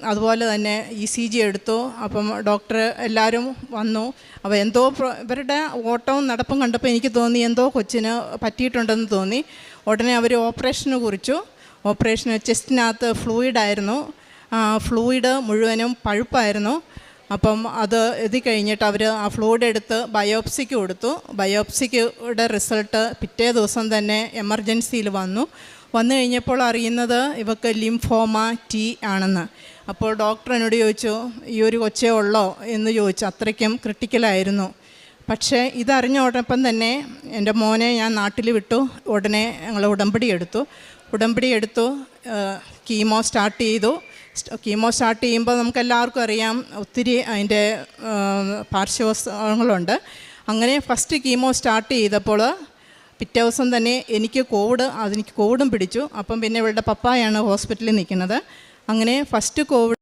അതുപോലെ തന്നെ ECG എടുത്തു. അപ്പം ഡോക്ടർ എല്ലാവരും വന്നു. അപ്പോൾ എന്തോ ഇവരുടെ ഓട്ടവും നടപ്പും കണ്ടപ്പോൾ എനിക്ക് തോന്നി എന്തോ കൊച്ചിന് പറ്റിയിട്ടുണ്ടെന്ന് തോന്നി. ഉടനെ അവർ ഓപ്പറേഷന് കുറിച്ചു. ഓപ്പറേഷന് ചെസ്റ്റിനകത്ത് ഫ്ലൂയിഡായിരുന്നു. ഫ്ലൂയിഡ് മുഴുവനും പഴുപ്പായിരുന്നു. അപ്പം അത് ഇത് കഴിഞ്ഞിട്ട് അവർ ആ ഫ്ലൂയിഡ് എടുത്ത് ബയോപ്സിക്ക് കൊടുത്തു. ബയോപ്സിക്കുടെ റിസൾട്ട് പിറ്റേ ദിവസം തന്നെ എമർജൻസിയിൽ വന്നു കഴിഞ്ഞപ്പോൾ അറിയുന്നത് ഇവക്ക് ലിംഫോമ T ആണെന്ന്. അപ്പോൾ ഡോക്ടർ എന്നോട് ചോദിച്ചു, ഈ ഒരു കൊച്ചേ ഉള്ളോ എന്ന് ചോദിച്ചു. അത്രയ്ക്കും ക്രിട്ടിക്കലായിരുന്നു. പക്ഷേ ഇതറിഞ്ഞോടൊപ്പം തന്നെ എൻ്റെ മോനെ ഞാൻ നാട്ടിൽ വിട്ടു. ഉടനെ ഞങ്ങൾ ഉടമ്പടി എടുത്തു. കീമോ സ്റ്റാർട്ട് ചെയ്തു. കീമോ സ്റ്റാർട്ട് ചെയ്യുമ്പോൾ നമുക്കെല്ലാവർക്കും അറിയാം ഒത്തിരി അതിൻ്റെ പാർശ്വങ്ങളുണ്ട്. അങ്ങനെ ഫസ്റ്റ് കീമോ സ്റ്റാർട്ട് ചെയ്തപ്പോൾ പിറ്റേ ദിവസം തന്നെ എനിക്ക് കോവിഡും പിടിച്ചു. അപ്പം പിന്നെ ഇവളുടെ പപ്പായാണ് ഹോസ്പിറ്റലിൽ നിൽക്കുന്നത്. അങ്ങനെ ഫസ്റ്റ് കോവിഡ്